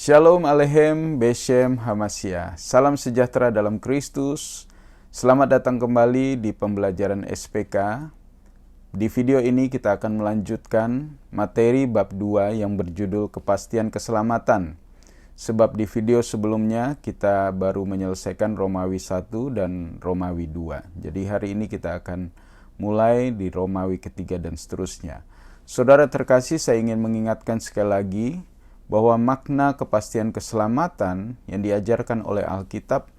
Shalom Aleichem Beshem Hamasya. Salam sejahtera dalam Kristus. Selamat datang kembali di pembelajaran SPK. Di video ini kita akan melanjutkan materi bab 2 yang berjudul kepastian keselamatan. Sebab di video sebelumnya kita baru menyelesaikan Romawi 1 dan Romawi 2. Jadi hari ini kita akan mulai di Romawi ketiga dan seterusnya. Saudara terkasih, saya ingin mengingatkan sekali lagi bahwa makna kepastian keselamatan yang diajarkan oleh Alkitab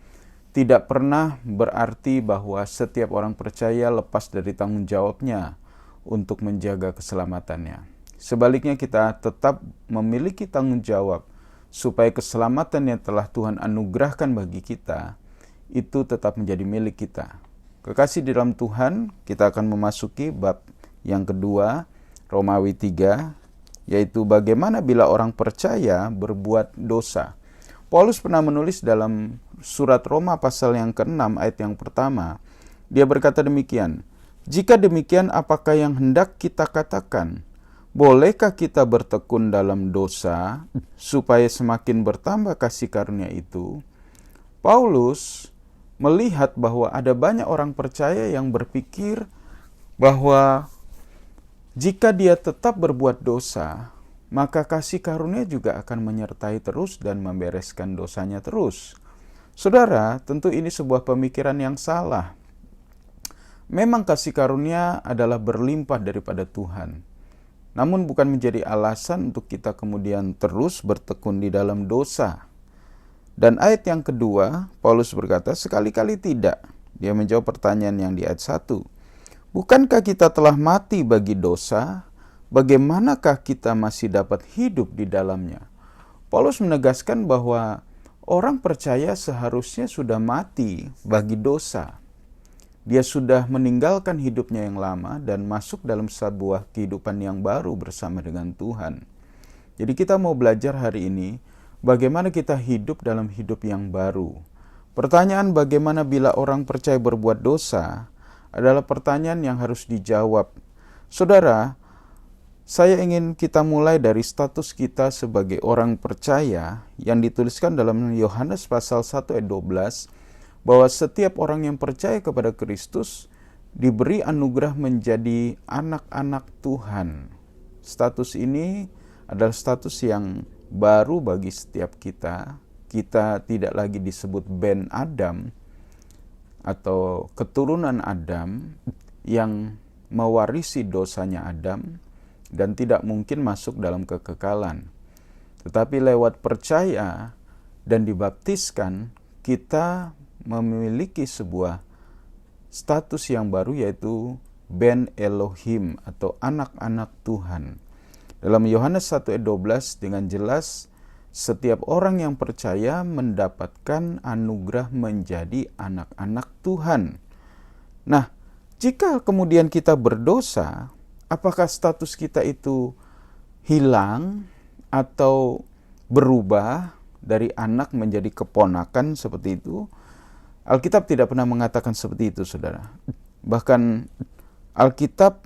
tidak pernah berarti bahwa setiap orang percaya lepas dari tanggung jawabnya untuk menjaga keselamatannya. Sebaliknya, kita tetap memiliki tanggung jawab supaya keselamatan yang telah Tuhan anugerahkan bagi kita itu tetap menjadi milik kita. Kekasih di dalam Tuhan, kita akan memasuki bab yang kedua, Romawi 3, yaitu bagaimana bila orang percaya berbuat dosa. Paulus pernah menulis dalam surat Roma pasal yang ke-6 ayat yang pertama. Dia berkata demikian, "Jika demikian, apakah yang hendak kita katakan? Bolehkah kita bertekun dalam dosa supaya semakin bertambah kasih karunia itu?" Paulus melihat bahwa ada banyak orang percaya yang berpikir bahwa jika dia tetap berbuat dosa, maka kasih karunia juga akan menyertai terus dan membereskan dosanya terus. Saudara, tentu ini sebuah pemikiran yang salah. Memang kasih karunia adalah berlimpah daripada Tuhan. Namun bukan menjadi alasan untuk kita kemudian terus bertekun di dalam dosa. Dan ayat yang kedua, Paulus berkata, sekali-kali tidak. Dia menjawab pertanyaan yang di ayat 1. Bukankah kita telah mati bagi dosa? Bagaimanakah kita masih dapat hidup di dalamnya? Paulus menegaskan bahwa orang percaya seharusnya sudah mati bagi dosa. Dia sudah meninggalkan hidupnya yang lama dan masuk dalam sebuah kehidupan yang baru bersama dengan Tuhan. Jadi kita mau belajar hari ini bagaimana kita hidup dalam hidup yang baru. Pertanyaan bagaimana bila orang percaya berbuat dosa adalah pertanyaan yang harus dijawab. Saudara, saya ingin kita mulai dari status kita sebagai orang percaya yang dituliskan dalam Yohanes pasal 1 ayat 12, bahwa setiap orang yang percaya kepada Kristus diberi anugerah menjadi anak-anak Tuhan. Status ini adalah status yang baru bagi setiap kita. Kita tidak lagi disebut Ben Adam atau keturunan Adam yang mewarisi dosanya Adam dan tidak mungkin masuk dalam kekekalan. Tetapi lewat percaya dan dibaptiskan, kita memiliki sebuah status yang baru, yaitu Ben Elohim atau anak-anak Tuhan. Dalam Yohanes 1 ayat 12 dengan jelas, setiap orang yang percaya mendapatkan anugerah menjadi anak-anak Tuhan. Nah, jika kemudian kita berdosa, apakah status kita itu hilang atau berubah dari anak menjadi keponakan seperti itu? Alkitab tidak pernah mengatakan seperti itu, saudara. Bahkan Alkitab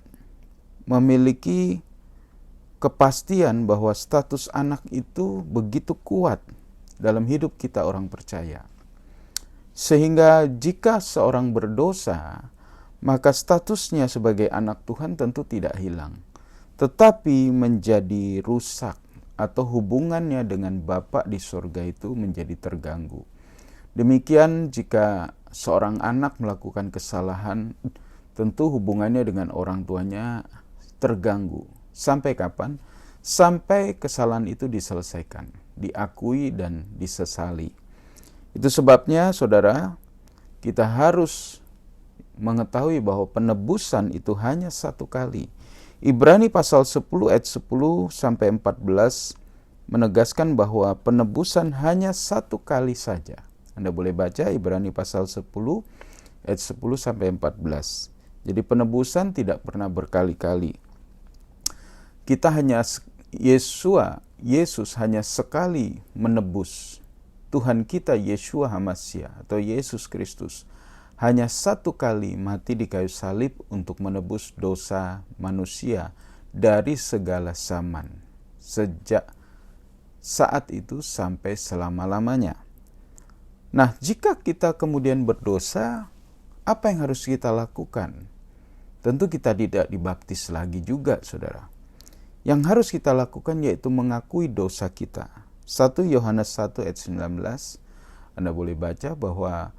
memiliki kepastian bahwa status anak itu begitu kuat dalam hidup kita orang percaya. Sehingga jika seorang berdosa, maka statusnya sebagai anak Tuhan tentu tidak hilang, tetapi menjadi rusak atau hubungannya dengan Bapa di surga itu menjadi terganggu. Demikian jika seorang anak melakukan kesalahan, tentu hubungannya dengan orang tuanya terganggu. Sampai kapan? Sampai kesalahan itu diselesaikan, diakui dan disesali. Itu sebabnya, saudara, kita harus mengetahui bahwa penebusan itu hanya satu kali. Ibrani pasal 10 ayat 10 sampai 14 menegaskan bahwa penebusan hanya satu kali saja. Anda boleh baca Ibrani pasal 10 ayat 10 sampai 14. Jadi penebusan tidak pernah berkali-kali. Yesus hanya sekali menebus. Tuhan kita Yeshua Hamasya atau Yesus Kristus hanya satu kali mati di kayu salib untuk menebus dosa manusia dari segala zaman. Sejak saat itu sampai selama-lamanya. Nah, jika kita kemudian berdosa, apa yang harus kita lakukan? Tentu kita tidak dibaptis lagi juga, saudara. Yang harus kita lakukan yaitu mengakui dosa kita. 1 Yohanes 1 ayat 19, Anda boleh baca bahwa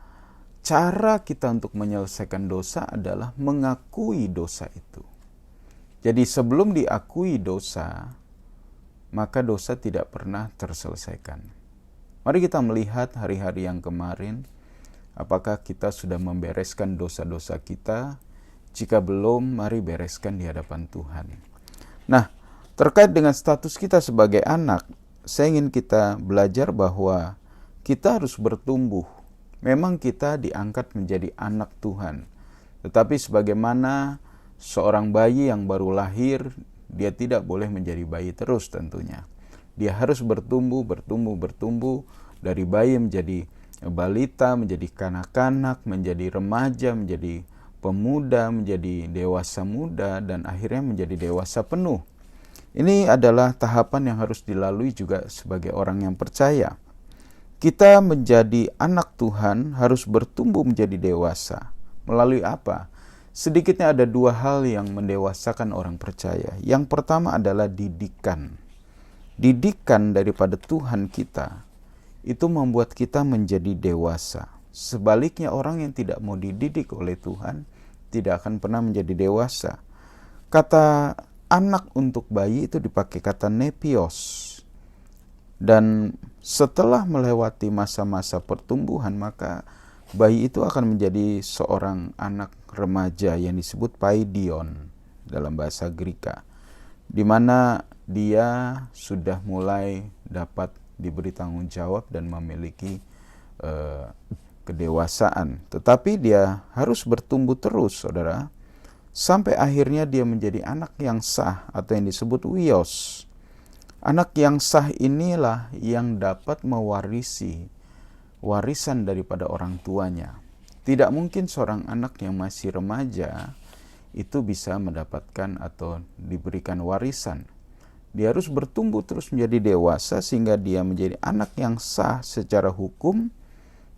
cara kita untuk menyelesaikan dosa adalah mengakui dosa itu. Jadi sebelum diakui dosa, maka dosa tidak pernah terselesaikan. Mari kita melihat hari-hari yang kemarin, apakah kita sudah membereskan dosa-dosa kita? Jika belum, mari bereskan di hadapan Tuhan. Nah, terkait dengan status kita sebagai anak, saya ingin kita belajar bahwa kita harus bertumbuh. Memang kita diangkat menjadi anak Tuhan. Tetapi sebagaimana seorang bayi yang baru lahir, dia tidak boleh menjadi bayi terus tentunya. Dia harus bertumbuh dari bayi menjadi balita, menjadi kanak-kanak, menjadi remaja, menjadi pemuda, menjadi dewasa muda, dan akhirnya menjadi dewasa penuh. Ini adalah tahapan yang harus dilalui juga sebagai orang yang percaya. Kita menjadi anak Tuhan harus bertumbuh menjadi dewasa. Melalui apa? Sedikitnya ada dua hal yang mendewasakan orang percaya. Yang pertama adalah didikan. Didikan daripada Tuhan kita itu membuat kita menjadi dewasa. Sebaliknya orang yang tidak mau dididik oleh Tuhan tidak akan pernah menjadi dewasa. Kata anak untuk bayi itu dipakai kata nepios. Dan setelah melewati masa-masa pertumbuhan, maka bayi itu akan menjadi seorang anak remaja yang disebut paidion dalam bahasa Greka, di mana dia sudah mulai dapat diberi tanggung jawab dan memiliki kedewasaan. Tetapi dia harus bertumbuh terus, saudara, sampai akhirnya dia menjadi anak yang sah atau yang disebut wios. Anak yang sah inilah yang dapat mewarisi warisan daripada orang tuanya. Tidak mungkin seorang anak yang masih remaja itu bisa mendapatkan atau diberikan warisan. Dia harus bertumbuh terus menjadi dewasa sehingga dia menjadi anak yang sah secara hukum,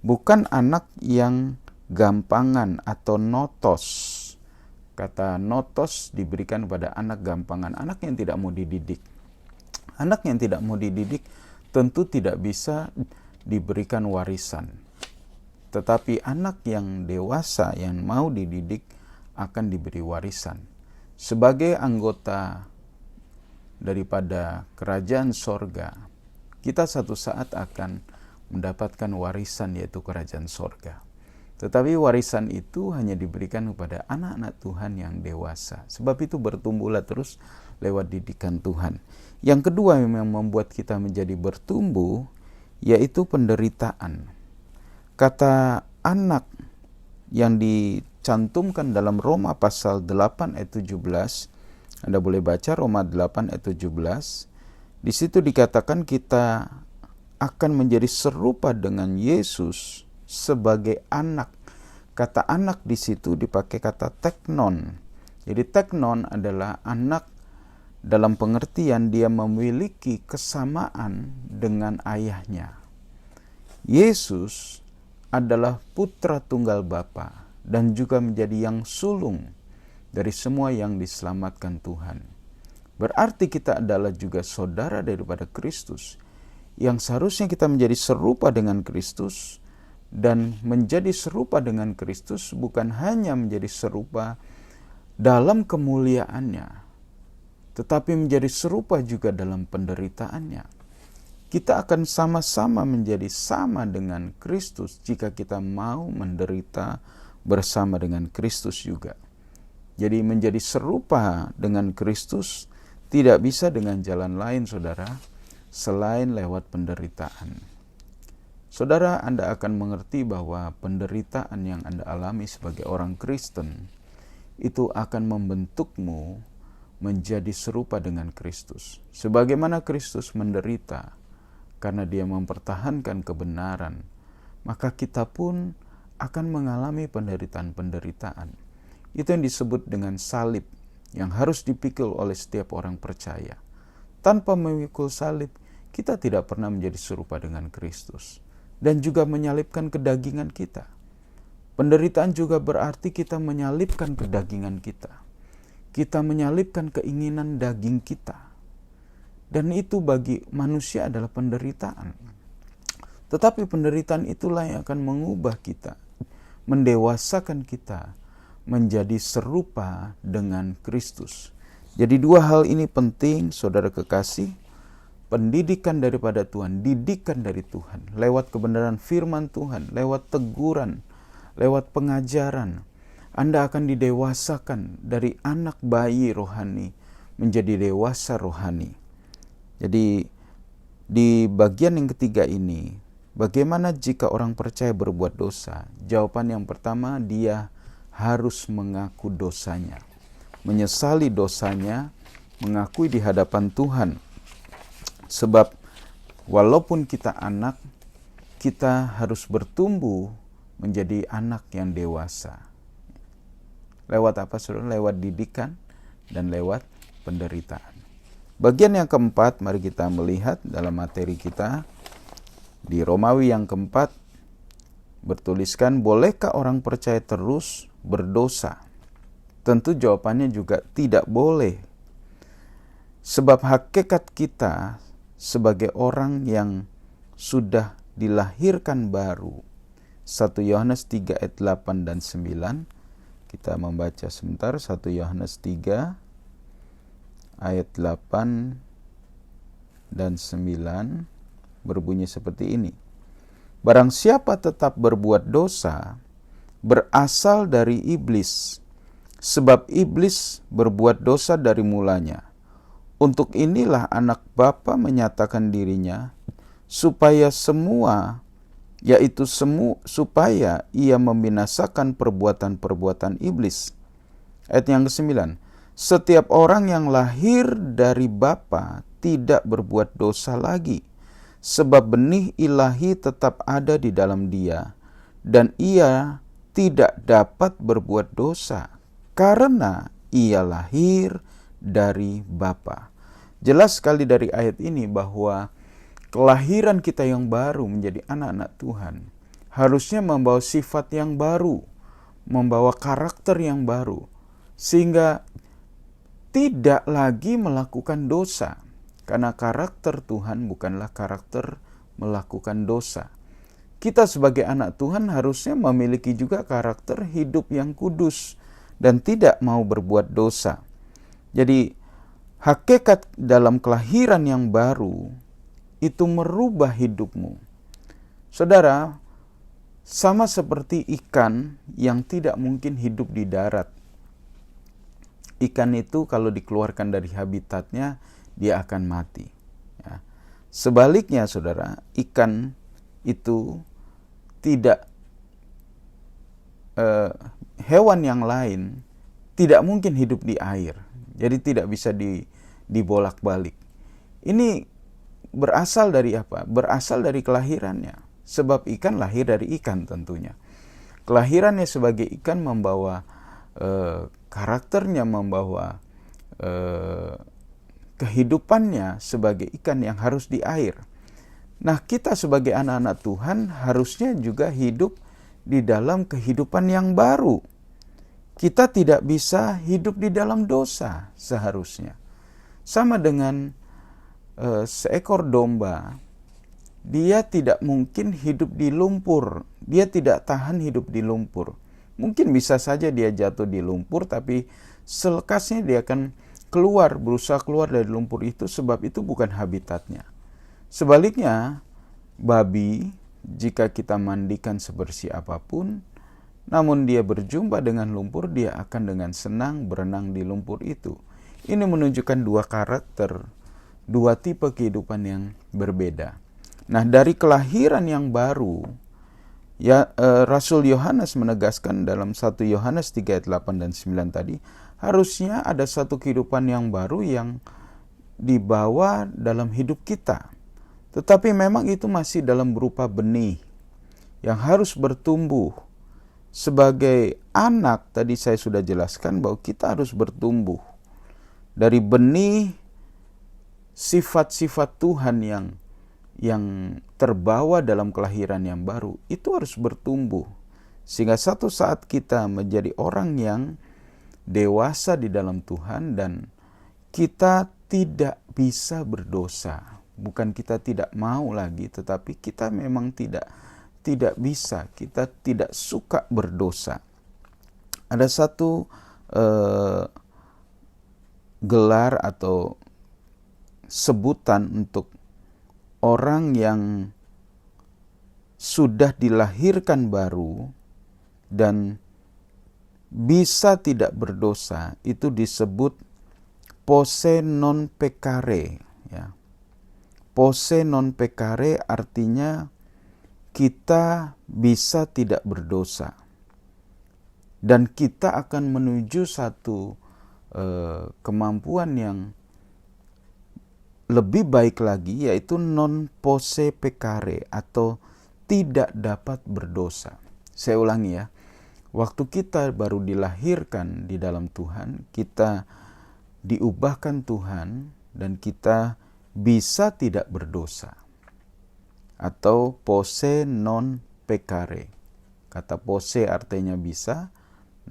bukan anak yang gampangan atau notos. Kata notos diberikan kepada anak gampangan, anak yang tidak mau dididik. Anak yang tidak mau dididik tentu tidak bisa diberikan warisan. Tetapi anak yang dewasa yang mau dididik akan diberi warisan. Sebagai anggota daripada kerajaan sorga, kita satu saat akan mendapatkan warisan, yaitu kerajaan sorga. Tetapi warisan itu hanya diberikan kepada anak-anak Tuhan yang dewasa. Sebab itu bertumbuhlah terus lewat didikan Tuhan. Yang kedua yang membuat kita menjadi bertumbuh, yaitu penderitaan. Kata anak yang dicantumkan dalam Roma pasal 8 ayat 17, Anda boleh baca Roma 8 ayat 17. Di situ dikatakan kita akan menjadi serupa dengan Yesus sebagai anak. Kata anak di situ dipakai kata teknon. Jadi teknon adalah anak dalam pengertian dia memiliki kesamaan dengan ayahnya. Yesus adalah putra tunggal Bapa dan juga menjadi yang sulung dari semua yang diselamatkan Tuhan. Berarti kita adalah juga saudara daripada Kristus, yang seharusnya kita menjadi serupa dengan Kristus. Dan menjadi serupa dengan Kristus bukan hanya menjadi serupa dalam kemuliaannya, tetapi menjadi serupa juga dalam penderitaannya. Kita akan sama-sama menjadi sama dengan Kristus jika kita mau menderita bersama dengan Kristus juga. Jadi menjadi serupa dengan Kristus tidak bisa dengan jalan lain, saudara, selain lewat penderitaan. Saudara, Anda akan mengerti bahwa penderitaan yang Anda alami sebagai orang Kristen itu akan membentukmu menjadi serupa dengan Kristus. Sebagaimana Kristus menderita karena dia mempertahankan kebenaran, maka kita pun akan mengalami penderitaan-penderitaan. Itu yang disebut dengan salib yang harus dipikul oleh setiap orang percaya. Tanpa memikul salib, kita tidak pernah menjadi serupa dengan Kristus. Dan juga menyalibkan kedagingan kita. Penderitaan juga berarti kita menyalibkan kedagingan kita. Kita menyalibkan keinginan daging kita. Dan itu bagi manusia adalah penderitaan. Tetapi penderitaan itulah yang akan mengubah kita, mendewasakan kita menjadi serupa dengan Kristus. Jadi dua hal ini penting, saudara kekasih. Pendidikan daripada Tuhan, didikan dari Tuhan, lewat kebenaran firman Tuhan, lewat teguran, lewat pengajaran. Anda akan didewasakan dari anak bayi rohani menjadi dewasa rohani. Jadi di bagian yang ketiga ini, bagaimana jika orang percaya berbuat dosa? Jawaban yang pertama, dia harus mengaku dosanya, menyesali dosanya, mengakui di hadapan Tuhan. Sebab walaupun kita anak, kita harus bertumbuh menjadi anak yang dewasa. Lewat apa, saudara? Lewat didikan dan lewat penderitaan. Bagian yang keempat, mari kita melihat dalam materi kita. Di Romawi yang keempat, bertuliskan, bolehkah orang percaya terus berdosa? Tentu jawabannya juga tidak boleh. Sebab hakikat kita sebagai orang yang sudah dilahirkan baru. 1 Yohanes 3 ayat 8 dan 9. Kita membaca sebentar. 1 Yohanes 3 ayat 8 dan 9 berbunyi seperti ini. Barang siapa tetap berbuat dosa, berasal dari iblis. Sebab iblis berbuat dosa dari mulanya. Untuk inilah anak Bapa menyatakan dirinya, supaya supaya ia membinasakan perbuatan-perbuatan iblis. Ayat yang ke-9, setiap orang yang lahir dari Bapa tidak berbuat dosa lagi, sebab benih ilahi tetap ada di dalam dia, dan ia tidak dapat berbuat dosa, karena ia lahir dari Bapa. Jelas sekali dari ayat ini bahwa kelahiran kita yang baru menjadi anak-anak Tuhan harusnya membawa sifat yang baru, membawa karakter yang baru, sehingga tidak lagi melakukan dosa. Karena karakter Tuhan bukanlah karakter melakukan dosa. Kita sebagai anak Tuhan harusnya memiliki juga karakter hidup yang kudus dan tidak mau berbuat dosa. Jadi hakikat dalam kelahiran yang baru itu merubah hidupmu. Saudara, sama seperti ikan yang tidak mungkin hidup di darat. Ikan itu kalau dikeluarkan dari habitatnya, dia akan mati. Ya. Sebaliknya, saudara, ikan itu tidak, hewan yang lain tidak mungkin hidup di air. Jadi tidak bisa dibolak-balik. Ini berasal dari apa? Berasal dari kelahirannya. Sebab ikan lahir dari ikan tentunya. Kelahirannya sebagai ikan membawa karakternya, membawa kehidupannya sebagai ikan yang harus di air. Nah, kita sebagai anak-anak Tuhan harusnya juga hidup di dalam kehidupan yang baru. Kita tidak bisa hidup di dalam dosa seharusnya. Sama dengan seekor domba, dia tidak mungkin hidup di lumpur. Dia tidak tahan hidup di lumpur. Mungkin bisa saja dia jatuh di lumpur, tapi selekasnya dia akan berusaha keluar dari lumpur itu, sebab itu bukan habitatnya. Sebaliknya, babi, jika kita mandikan sebersih apapun, namun dia berjumpa dengan lumpur, dia akan dengan senang berenang di lumpur itu. Ini menunjukkan dua karakter, dua tipe kehidupan yang berbeda. Nah, dari kelahiran yang baru, Rasul Yohanes menegaskan dalam 1 Yohanes 3 ayat 8 dan 9 tadi, harusnya ada satu kehidupan yang baru yang dibawa dalam hidup kita. Tetapi memang itu masih dalam berupa benih yang harus bertumbuh. Sebagai anak, tadi saya sudah jelaskan bahwa kita harus bertumbuh dari benih sifat-sifat Tuhan yang yang terbawa dalam kelahiran yang baru itu harus bertumbuh. Sehingga satu saat kita menjadi orang yang dewasa di dalam Tuhan dan kita tidak bisa berdosa. Bukan kita tidak mau lagi, tetapi kita memang tidak bisa, kita tidak suka berdosa. Ada satu gelar atau sebutan untuk orang yang sudah dilahirkan baru dan bisa tidak berdosa, itu disebut posse non peccare, ya. Posse non peccare artinya kita bisa tidak berdosa. Dan kita akan menuju satu kemampuan yang lebih baik lagi, yaitu non posse peccare atau tidak dapat berdosa. Saya ulangi ya. Waktu kita baru dilahirkan di dalam Tuhan, kita diubahkan Tuhan dan kita bisa tidak berdosa. Atau posse non peccare. Kata posse artinya bisa,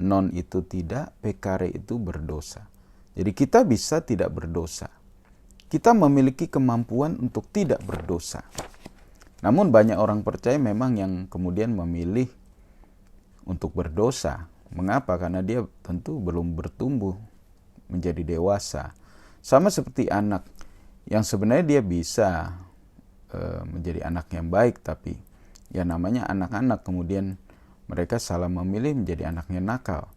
non itu tidak, peccare itu berdosa. Jadi kita bisa tidak berdosa. Kita memiliki kemampuan untuk tidak berdosa. Namun banyak orang percaya memang yang kemudian memilih untuk berdosa. Mengapa? Karena dia tentu belum bertumbuh menjadi dewasa. Sama seperti anak yang sebenarnya dia bisa menjadi anak yang baik, tapi ya namanya anak-anak, kemudian mereka salah memilih menjadi anak yang nakal.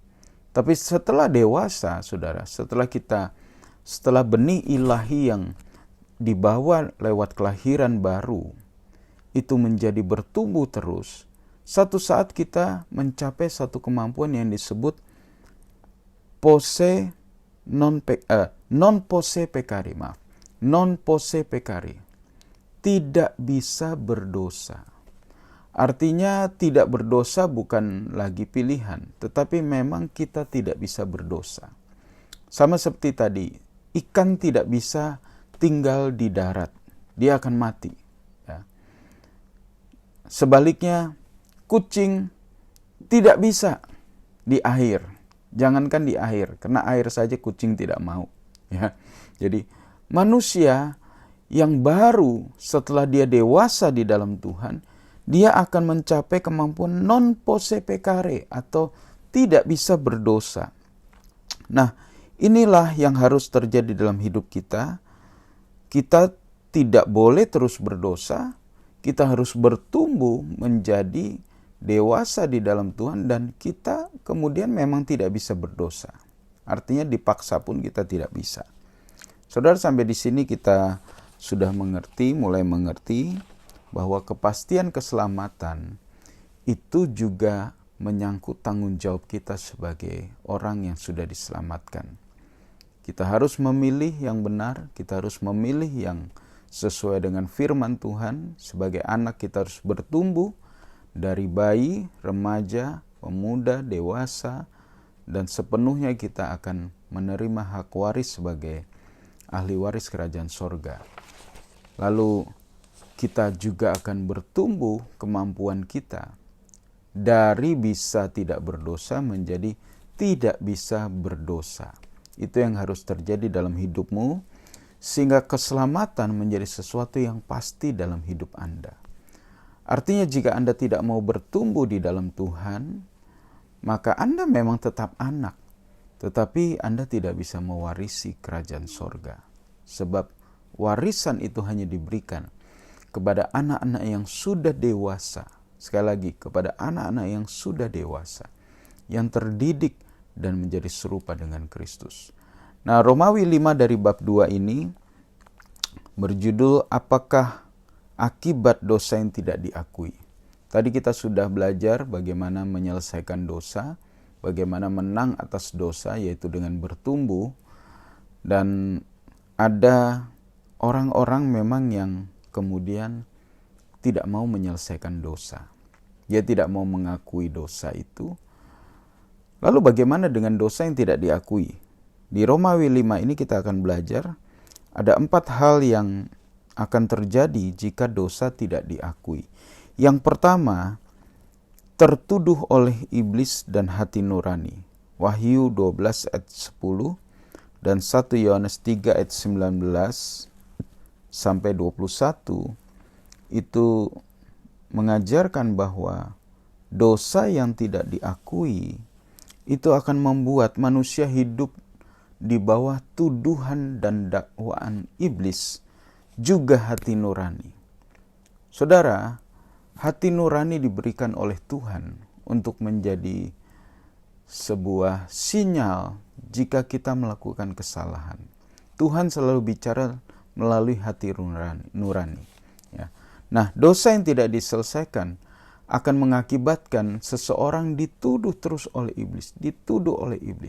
Tapi setelah dewasa, saudara, setelah benih ilahi yang dibawa lewat kelahiran baru itu menjadi bertumbuh terus, satu saat kita mencapai satu kemampuan yang disebut non posse peccare, tidak bisa berdosa. Artinya tidak berdosa bukan lagi pilihan, tetapi memang kita tidak bisa berdosa. Sama seperti tadi, ikan tidak bisa tinggal di darat, dia akan mati. Ya. Sebaliknya, kucing tidak bisa di air. Jangankan di air, karena air saja kucing tidak mau. Ya. Jadi manusia yang baru setelah dia dewasa di dalam Tuhan, dia akan mencapai kemampuan non posse peccare atau tidak bisa berdosa. Nah, inilah yang harus terjadi dalam hidup kita. Kita tidak boleh terus berdosa, kita harus bertumbuh menjadi dewasa di dalam Tuhan dan kita kemudian memang tidak bisa berdosa. Artinya dipaksa pun kita tidak bisa. Saudara, sampai di sini kita sudah mulai mengerti bahwa kepastian keselamatan itu juga menyangkut tanggung jawab kita sebagai orang yang sudah diselamatkan. Kita harus memilih yang benar, kita harus memilih yang sesuai dengan firman Tuhan. Sebagai anak kita harus bertumbuh dari bayi, remaja, pemuda, dewasa, dan sepenuhnya kita akan menerima hak waris sebagai ahli waris kerajaan sorga. Lalu kita juga akan bertumbuh kemampuan kita dari bisa tidak berdosa menjadi tidak bisa berdosa. Itu yang harus terjadi dalam hidupmu, sehingga keselamatan menjadi sesuatu yang pasti dalam hidup Anda. Artinya jika Anda tidak mau bertumbuh di dalam Tuhan, maka Anda memang tetap anak, tetapi Anda tidak bisa mewarisi kerajaan sorga. Sebab warisan itu hanya diberikan kepada anak-anak yang sudah dewasa. Sekali lagi, kepada anak-anak yang sudah dewasa, yang terdidik dan menjadi serupa dengan Kristus. Nah, Romawi 5 dari bab 2 ini berjudul apakah akibat dosa yang tidak diakui. Tadi kita sudah belajar bagaimana menyelesaikan dosa, bagaimana menang atas dosa, yaitu dengan bertumbuh. Dan ada orang-orang memang yang kemudian tidak mau menyelesaikan dosa. Dia tidak mau mengakui dosa itu. Lalu bagaimana dengan dosa yang tidak diakui? Di Romawi 5 ini kita akan belajar ada 4 hal yang akan terjadi jika dosa tidak diakui. Yang pertama, tertuduh oleh iblis dan hati nurani. Wahyu 12 ayat 10 dan 1 Yohanes 3 ayat 19 sampai 21 itu mengajarkan bahwa dosa yang tidak diakui itu akan membuat manusia hidup di bawah tuduhan dan dakwaan iblis, juga hati nurani. Saudara, hati nurani diberikan oleh Tuhan untuk menjadi sebuah sinyal jika kita melakukan kesalahan. Tuhan selalu bicara melalui hati nurani. Ya. Nah, dosa yang tidak diselesaikan akan mengakibatkan seseorang dituduh terus oleh iblis,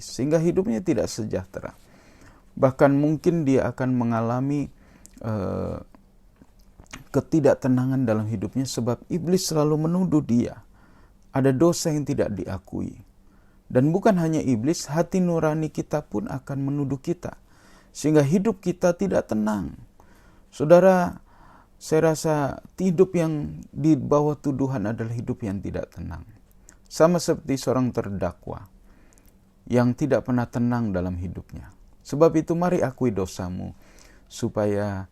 sehingga hidupnya tidak sejahtera. Bahkan mungkin dia akan mengalami ketidaktenangan dalam hidupnya sebab iblis selalu menuduh dia. Ada dosa yang tidak diakui. Dan bukan hanya iblis, hati nurani kita pun akan menuduh kita, sehingga hidup kita tidak tenang. Saudara, saya rasa hidup yang di bawah tuduhan adalah hidup yang tidak tenang. Sama seperti seorang terdakwa yang tidak pernah tenang dalam hidupnya. Sebab itu mari akui dosamu supaya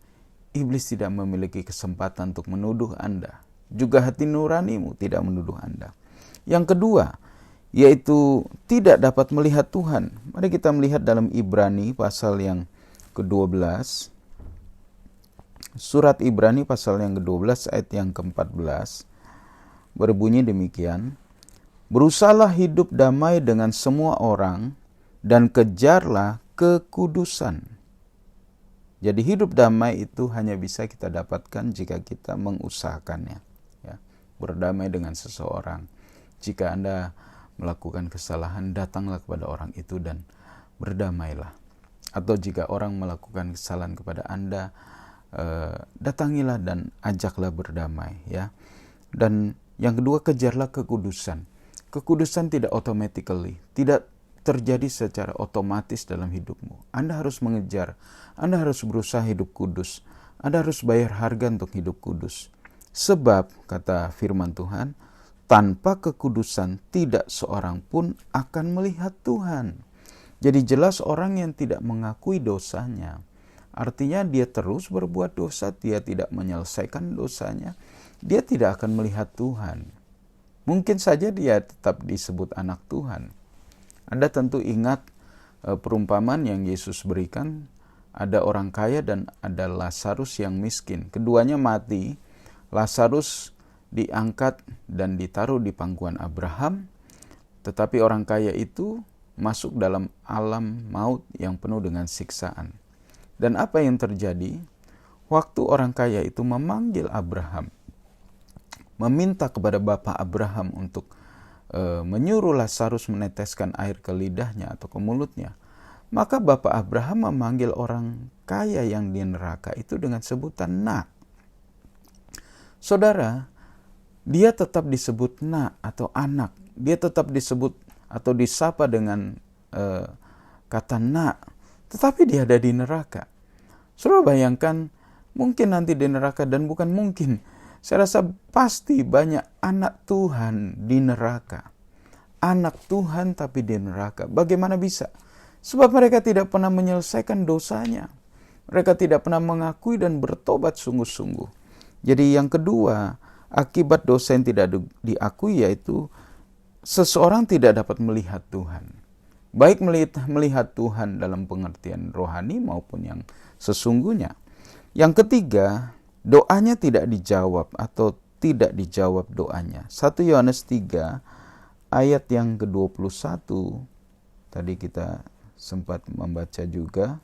iblis tidak memiliki kesempatan untuk menuduh Anda. Juga hati nuranimu tidak menuduh Anda. Yang kedua, yaitu tidak dapat melihat Tuhan. Mari kita melihat dalam Ibrani pasal yang ke-12. Surat Ibrani pasal yang ke-12 ayat yang ke-14 berbunyi demikian. Berusahalah hidup damai dengan semua orang dan kejarlah kekudusan. Jadi hidup damai itu hanya bisa kita dapatkan jika kita mengusahakannya. Ya, berdamai dengan seseorang. Jika Anda melakukan kesalahan, datanglah kepada orang itu dan berdamailah. Atau jika orang melakukan kesalahan kepada Anda, datangilah dan ajaklah berdamai, ya. Dan yang kedua, kejarlah kekudusan. Kekudusan tidak automatically, tidak terjadi secara otomatis dalam hidupmu. Anda harus mengejar, Anda harus berusaha hidup kudus, Anda harus bayar harga untuk hidup kudus. Sebab, kata firman Tuhan, tanpa kekudusan tidak seorang pun akan melihat Tuhan. Jadi jelas orang yang tidak mengakui dosanya, artinya dia terus berbuat dosa, dia tidak menyelesaikan dosanya, dia tidak akan melihat Tuhan. Mungkin saja dia tetap disebut anak Tuhan. Anda tentu ingat perumpamaan yang Yesus berikan, ada orang kaya dan ada Lazarus yang miskin. Keduanya mati, Lazarus diangkat dan ditaruh di pangkuan Abraham, tetapi orang kaya itu masuk dalam alam maut yang penuh dengan siksaan. Dan apa yang terjadi? Waktu orang kaya itu memanggil Abraham, meminta kepada Bapak Abraham untuk menyuruh Lazarus meneteskan air ke lidahnya atau ke mulutnya, maka Bapak Abraham memanggil orang kaya yang di neraka itu dengan sebutan nak. Saudara, dia tetap disebut nak atau anak. Dia tetap disebut atau disapa dengan kata nak. Tetapi dia ada di neraka. Saudara bayangkan, mungkin nanti di neraka, dan bukan mungkin, saya rasa pasti banyak anak Tuhan di neraka. Anak Tuhan tapi di neraka. Bagaimana bisa? Sebab mereka tidak pernah menyelesaikan dosanya. Mereka tidak pernah mengakui dan bertobat sungguh-sungguh. Jadi yang kedua, akibat dosa yang tidak diakui yaitu seseorang tidak dapat melihat Tuhan. Baik melihat Tuhan dalam pengertian rohani maupun yang sesungguhnya. Yang ketiga, doanya tidak dijawab atau tidak dijawab doanya. 1 Yohanes 3 ayat yang ke-21 tadi kita sempat membaca juga.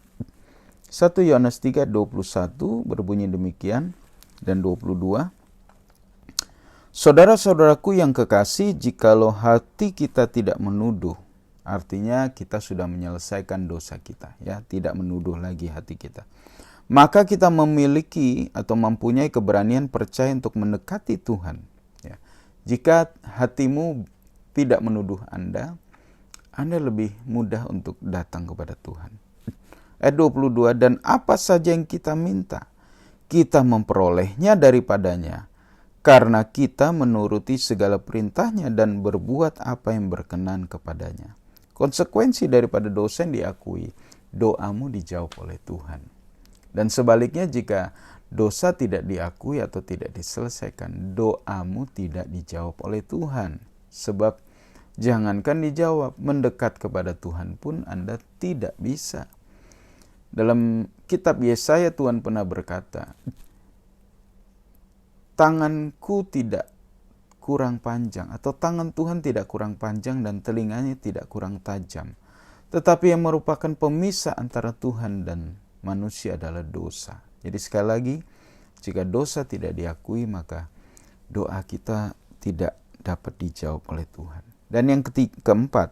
1 Yohanes 3:21 berbunyi demikian dan 22. Saudara-saudaraku yang kekasih, jikalau hati kita tidak menuduh, artinya kita sudah menyelesaikan dosa kita, ya, tidak menuduh lagi hati kita, maka kita memiliki atau mempunyai keberanian percaya untuk mendekati Tuhan. Ya. Jika hatimu tidak menuduh Anda lebih mudah untuk datang kepada Tuhan. Ayat 22, dan apa saja yang kita minta, kita memperolehnya daripadanya, karena kita menuruti segala perintahnya dan berbuat apa yang berkenan kepadanya. Konsekuensi daripada dosa yang diakui, doamu dijawab oleh Tuhan. Dan sebaliknya, jika dosa tidak diakui atau tidak diselesaikan, doamu tidak dijawab oleh Tuhan. Sebab jangankan dijawab, mendekat kepada Tuhan pun Anda tidak bisa. Dalam kitab Yesaya, Tuhan pernah berkata, tanganku tidak kurang panjang, atau tangan Tuhan tidak kurang panjang dan telinganya tidak kurang tajam. Tetapi yang merupakan pemisah antara Tuhan dan manusia adalah dosa. Jadi sekali lagi, jika dosa tidak diakui, maka doa kita tidak dapat dijawab oleh Tuhan. Dan yang keempat,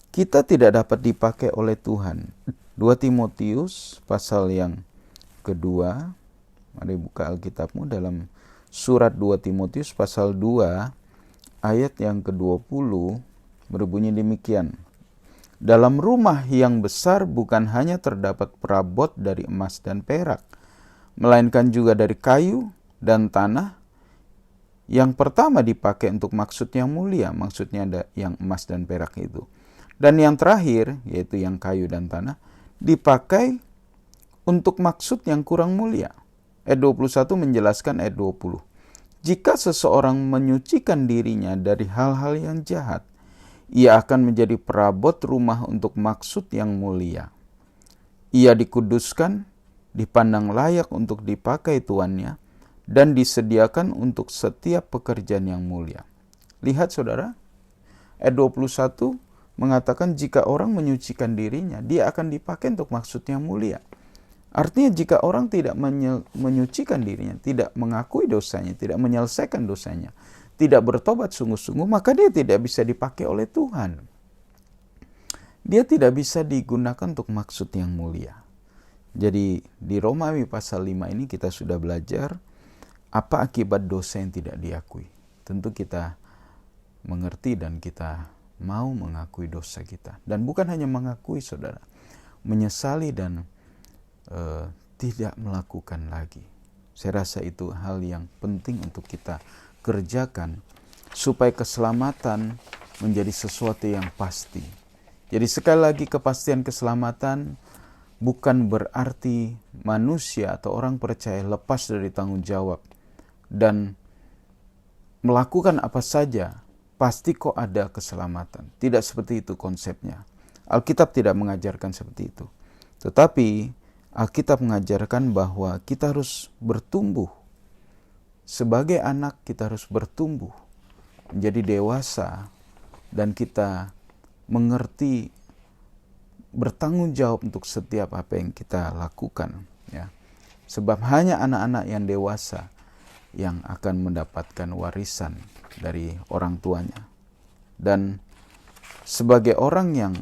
kita tidak dapat dipakai oleh Tuhan. 2 Timotius pasal yang kedua, mari buka Alkitabmu dalam surat 2 Timotius pasal 2 ayat yang ke-20 berbunyi demikian. Dalam rumah yang besar bukan hanya terdapat perabot dari emas dan perak, melainkan juga dari kayu dan tanah. Yang pertama dipakai untuk maksud yang mulia, maksudnya ada yang emas dan perak itu. Dan yang terakhir, yaitu yang kayu dan tanah, dipakai untuk maksud yang kurang mulia. Ayat 21 menjelaskan ayat 20. Jika seseorang menyucikan dirinya dari hal-hal yang jahat, ia akan menjadi perabot rumah untuk maksud yang mulia. Ia dikuduskan, dipandang layak untuk dipakai tuannya, dan disediakan untuk setiap pekerjaan yang mulia. Lihat saudara, ayat 21 mengatakan jika orang menyucikan dirinya, dia akan dipakai untuk maksud yang mulia. Artinya jika orang tidak menyucikan dirinya, tidak mengakui dosanya, tidak menyelesaikan dosanya, tidak bertobat sungguh-sungguh, maka dia tidak bisa dipakai oleh Tuhan. Dia tidak bisa digunakan untuk maksud yang mulia. Jadi di Romawi pasal 5 ini kita sudah belajar apa akibat dosa yang tidak diakui. Tentu kita mengerti dan kita mau mengakui dosa kita. Dan bukan hanya mengakui saudara, menyesali dan tidak melakukan lagi. Saya rasa itu hal yang penting untuk kita kerjakan supaya keselamatan menjadi sesuatu yang pasti. Jadi sekali lagi, kepastian keselamatan bukan berarti manusia atau orang percaya lepas dari tanggung jawab dan melakukan apa saja, pasti kok ada keselamatan. Tidak seperti itu konsepnya. Alkitab tidak mengajarkan seperti itu. Tetapi Alkitab mengajarkan bahwa kita harus bertumbuh. Sebagai anak kita harus bertumbuh, menjadi dewasa, dan kita mengerti bertanggung jawab untuk setiap apa yang kita lakukan. Ya. Sebab hanya anak-anak yang dewasa yang akan mendapatkan warisan dari orang tuanya. Dan sebagai orang yang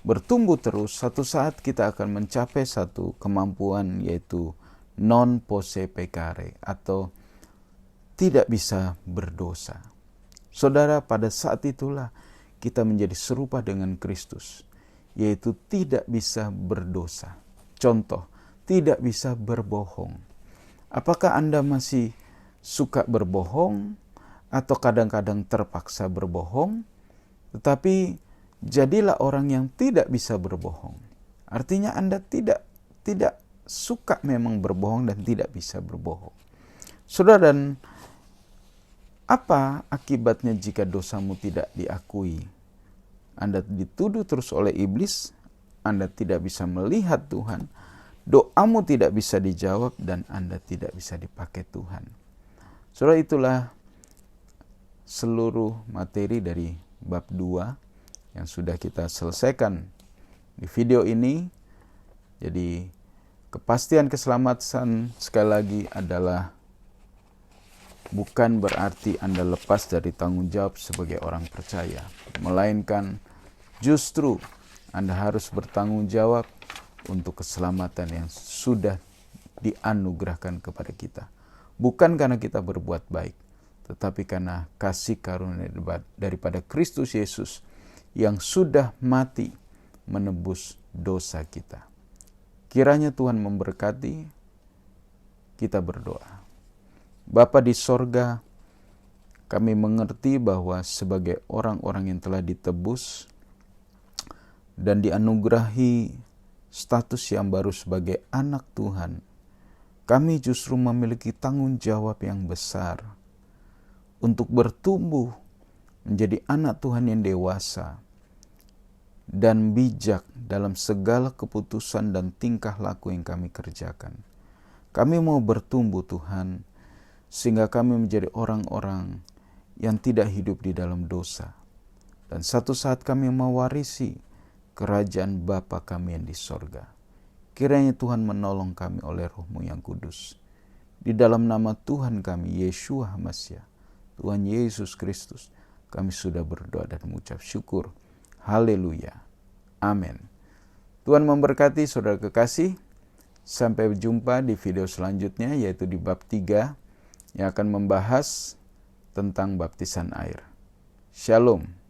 bertumbuh terus, satu saat kita akan mencapai satu kemampuan, yaitu non posse peccare, atau tidak bisa berdosa. Saudara, pada saat itulah kita menjadi serupa dengan Kristus, yaitu tidak bisa berdosa. Contoh, tidak bisa berbohong. Apakah Anda masih suka berbohong atau kadang-kadang terpaksa berbohong? Tetapi jadilah orang yang tidak bisa berbohong. Artinya Anda tidak suka memang berbohong dan tidak bisa berbohong. Saudara, dan apa akibatnya jika dosamu tidak diakui? Anda dituduh terus oleh iblis, Anda tidak bisa melihat Tuhan, doamu tidak bisa dijawab, dan Anda tidak bisa dipakai Tuhan. Saudara, itulah seluruh materi dari bab 2 yang sudah kita selesaikan di video ini. Jadi kepastian keselamatan sekali lagi adalah bukan berarti Anda lepas dari tanggung jawab sebagai orang percaya, melainkan justru Anda harus bertanggung jawab untuk keselamatan yang sudah dianugerahkan kepada kita. Bukan karena kita berbuat baik, tetapi karena kasih karunia daripada Kristus Yesus yang sudah mati menebus dosa kita. Kiranya Tuhan memberkati Kita berdoa. Bapa di sorga, kami mengerti bahwa sebagai orang-orang yang telah ditebus dan dianugerahi status yang baru sebagai anak Tuhan, kami justru memiliki tanggung jawab yang besar untuk bertumbuh menjadi anak Tuhan yang dewasa dan bijak dalam segala keputusan dan tingkah laku yang kami kerjakan. Kami mau bertumbuh Tuhan, sehingga kami menjadi orang-orang yang tidak hidup di dalam dosa. Dan satu saat kami mewarisi kerajaan Bapa kami yang di sorga. Kiranya Tuhan menolong kami oleh Roh-Mu yang kudus. Di dalam nama Tuhan kami, Yeshua HaMashiach, Tuhan Yesus Kristus, kami sudah berdoa dan mengucap syukur. Haleluya. Amin. Tuhan memberkati saudara kekasih. Sampai jumpa di video selanjutnya, yaitu di bab 3 yang akan membahas tentang baptisan air. Shalom.